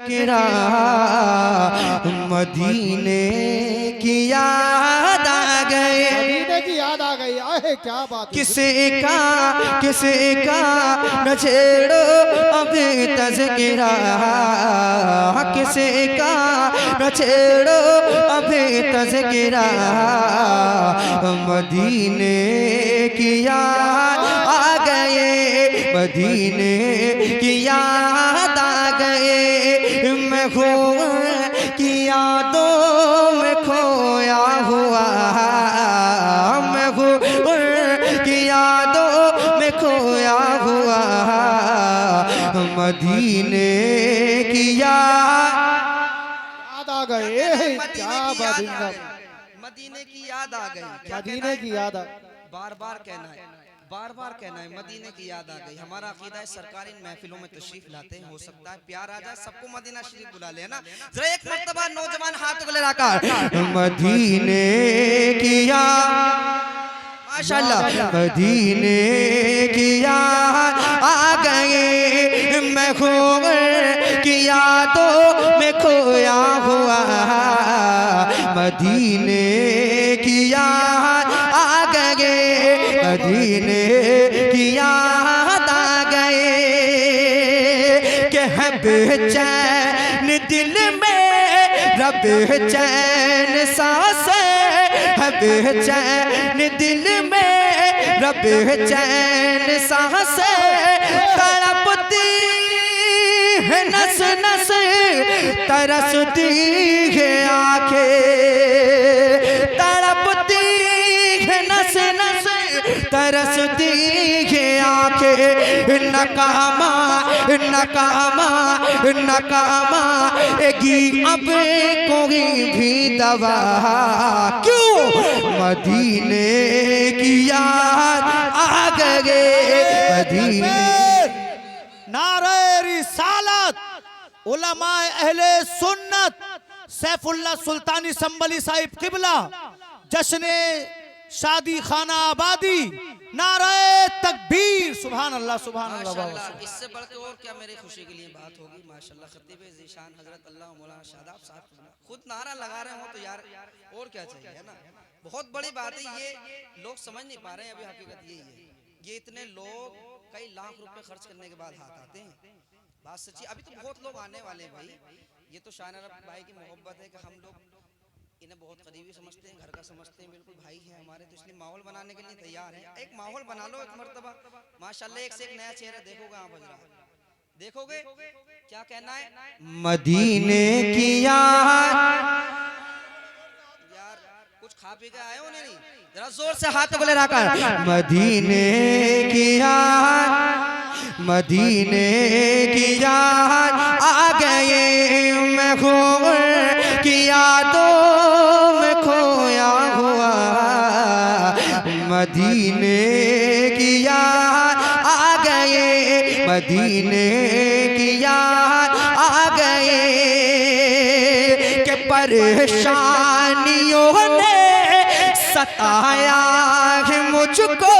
तज़किरा मदीने की याद आ गए, मदीने की याद आ गई। आहे क्या बात है। किसी का न छेड़ो अभी तज़किरा, किसी का न छेड़ो अभी तज़किरा मदीने की याद आ गए, मदीने की याद आ गए। मैं हूँ कि यादों में खोया हुआ, मैं हूँ कि यादों में खोया हुआ मदीने की याद आ गए। क्या बात है। मदीने की याद आ गई। मदीने की याद आ बार बार कहना है, बार बार कहना है, मदीने की याद आ गई। हमारा अकीदा है सरकार इन महफिलों में तशरीफ लाते हैं, हो सकता है प्यार आ जाए, सबको मदीना शरीफ बुला ले ना। जरा एक मर्तबा नौजवान हाथ को लहराकर मदीने की याद, माशाअल्लाह, मदीने की याद आ गए। मैं खूब की यादों में खोया हुआ मदीने की याद आ गए, मदीने की याद आ गए। कि है बेचैन दिल में रब बेचैन सांसें, है बेचैन दिल में रब बेचैन सांसें, तड़पती है नस नस तरसती है आंखें, तड़पती है नस नस तरसती है आंखें। नकामा नकामा नकामा एगी अब कोई भी दवा, क्यों मदीने की याद आ गए, मदीने। नारे रिसालत उलमाए अहले सुन्नत सैफुल्लाह सुल्तानी संबली साहिब किबला जश्ने शादी खाना आबादी, नारे तकबीर, सुभान अल्लाह सुभान अल्लाह। इससे बढ़ के और क्या मेरी खुशी के लिए बात होगी। माशाल्लाह खतीब ज़ीशान हजरत अल्लाह मौलाना शादाब साहब खुद नारा लगा रहे हो तो यार और क्या चाहिए, है ना। बहुत बड़ी बात है, ये लोग समझ नहीं पा रहे हैं। अभी हकीकत यही है, ये इतने लोग कई लाख रुपए खर्च करने के बाद हाथ आते हैं। बात सच्ची, अभी तो बहुत लोग आने वाले हैं भाई। ये तो शान अरब भाई की मोहब्बत है कि हम लोग इन्हें बहुत करीबी समझते हैं, घर का समझते हैं, बिल्कुल भाई है हमारे, तो इसलिए माहौल बनाने के लिए तैयार है। एक माहौल बना लो एक मर्तबा, माशाल्लाह एक से एक नया चेहरा देखोगे आप हजरा, देखोगे क्या कहना है। मदीने की यार कुछ खा पी के आए हो नहीं, जरा जोर से हाथ को ले रखा। मदीने की याद, मदीने की याद आ गए। मैं खूब की यादों में खोया हुआ मदीने की याद आ गए, मदीने की याद आ गए। कि परेशानियों ने सताया है मुझको,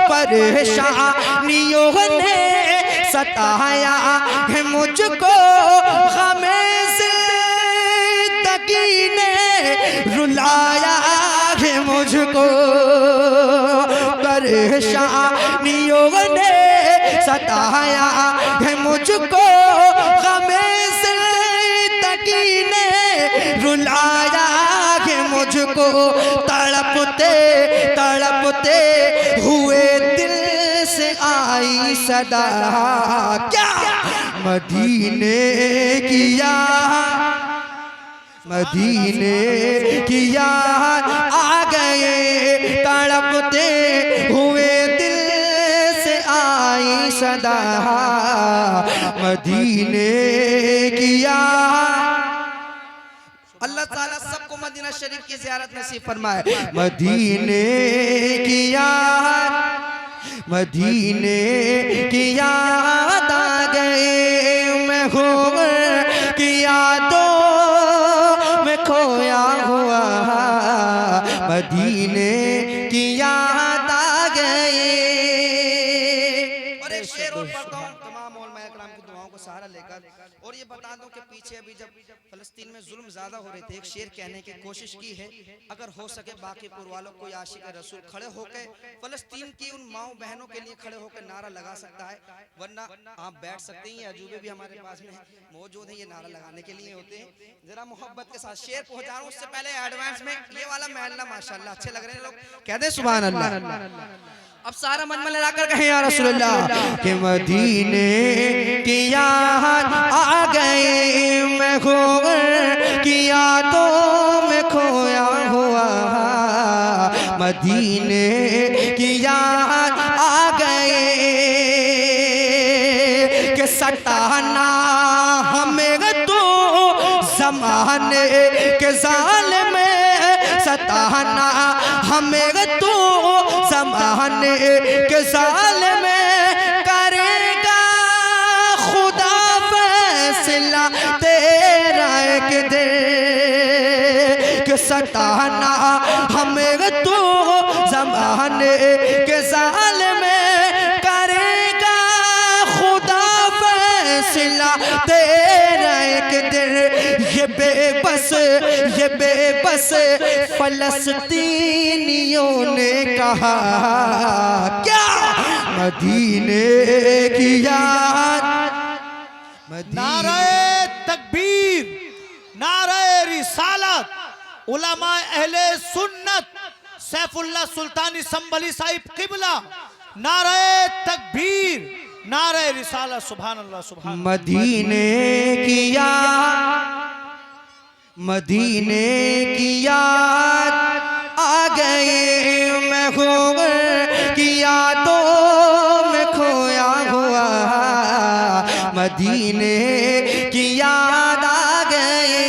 परेशानियों ने सताया है मुझको, गमे ज़िंदगी ने रुलाया है मुझको, परेशानियों ने सताया है मुझको, गमे ज़िंदगी ने रुलाया है मुझको। तड़पते तड़पते हुए दिल से आई सदा, क्या मदीने की याद, मदीने की याद आ गए। तड़पते हुए दिल से आई सदा मदीने की याद। अल्लाह ताला सबको मदीना शरीफ की ज़ियारत नसीब फरमाए। मदीने की याद, मदीने की याद आ गए। मैं हूँ कि यादों में खोया हुआ मदीने की याद आ गए। और एक शेर और पढ़ता हूँ तमाम उलमाए किराम की दुआओं को सहारा लेकर, और ये बता दूं कि पीछे अभी जब फलस्तीन में जुल्म ज्यादा हो रहे थे, एक शेर कहने की कोशिश की है, अगर हो सके बाकीपुर वालों कोई आशिक रसूल खड़े होकर फलस्तीन की उन माओ बहनों के लिए खड़े होकर नारा लगा सकता है, वरना आप बैठ सकते हैं। ये अजूबे भी हमारे पास में मौजूद है, ये नारा लगाने के लिए होते हैं। जरा मोहब्बत के साथ शेर पहुंचा रहा हूं, उससे पहले एडवांस में ये वाला महल्ला माशाल्लाह अच्छे लग रहे हैं लोग, कहते हैं सुभान अल्लाह। अब सारा मन में लगा कर कहें या रसूलुल्लाह के मदीने की याद आ गए, मैं खो की यादों में खोया हुआ, मदीने की याद आ गए के सताना हमें तो ज़माने के ज़ालिम सताना हमें तो ज़माने के ज़ालिम करेगा खुदा फैसला तेरा एक दिन के सताना हमें तो ज़माने के ज़ालिम करेगा खुदा फैसला तेरा एक दिन। ये बेबस फलस्तीनियों ने कहा क्या मदीने की याद, नारे तकबीर, नारे रिसालत, उलमा अहले सुन्नत सैफुल्लाह सुल्तानी संभली साहिब किबला, नारे तकबीर, नारे रिसालत, सुभान अल्लाह सुभान। मदीने की याद, मदीने की याद आ गए, मैं खो की यादों में खोया हुआ, मदीने की याद आ गए।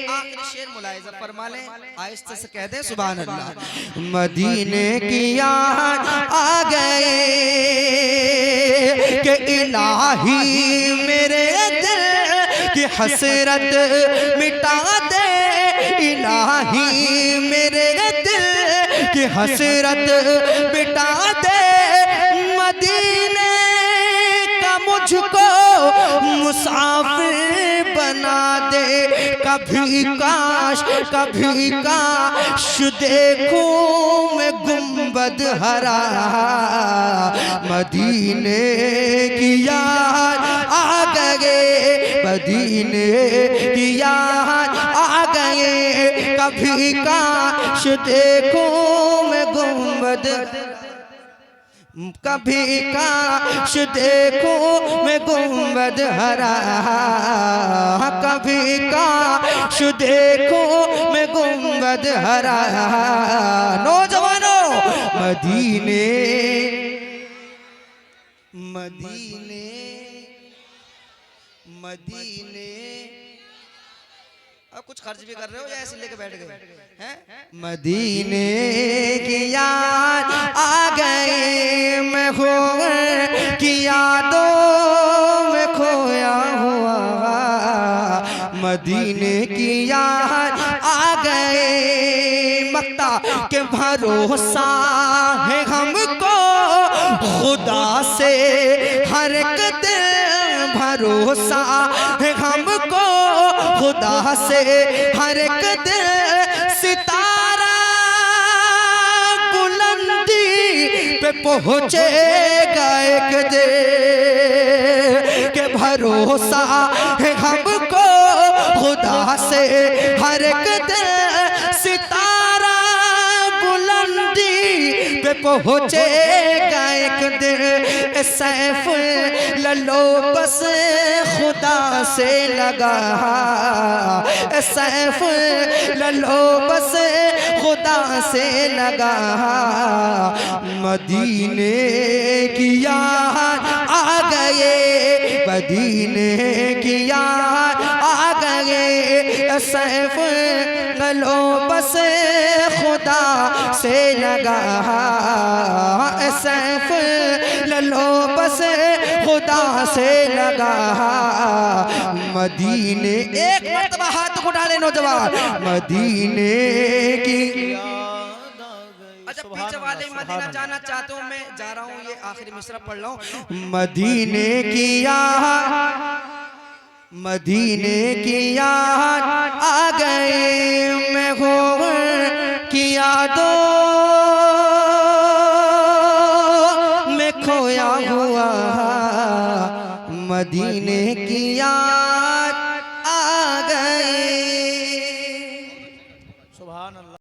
आखिरी शेर मुलाहिजा फरमा लें, आहिस्ते से कह दें सुभान अल्लाह। मदीने की याद आ गए कि इलाही मेरे दिल की हसरत मिटा दे, इलाही मेरे दिल की हसरत मिटा दे, मदीने का मुझको मुसाफिर बना दे, कभी काश देखूं मैं गुंबद हरा, मदीने की याद आ गए, मदीने की याद आ गए, कभी काश देखूं मैं गुंबद, कभी काश देखूं मैं गुंबद हरा, कभी काश देखूं मैं गुंबद हरा। नौजवानों मदीने मदीने मदीने, अब कुछ खर्च भी कर रहे हो या ऐसे लेके बैठ गए हैं? मदीने की याद आ गए, मैं खो की यादों में खोया हुआ, मदीने की याद आ गए। मक्ता के भरोसा है हमको खुदा से हर एक दिन, भरोसा है हमको खुदा से हर एक दिन, सितारा बुलंदी पे पहुँचेगा एक दिन, के भरोसा है हमको खुदा से हर एक दिन, सितारा बुलंदी पे पहुँचेगा एक दिन, सैफ ललो बस खुदा से लगा, सैफ ललो बस खुदा से लगा, मदीने की याद आ गए, मदीने की याद आ गए, सैफ ललो बस खुदा से लगा, सैफ ललो बस खुदा से लगा, मदीने, एक मर्तबा हाथ उठा ले नौजवान, मदीने की। अच्छा पीछे वाले मदीना जाना चाहते हो, मैं जा रहा हूँ, ये आखिरी मिसरा पढ़ रहा हूँ। मदीने की याद मदीने की याद आ गई, मैं हो की यादों में खोया हुआ, मदीने की याद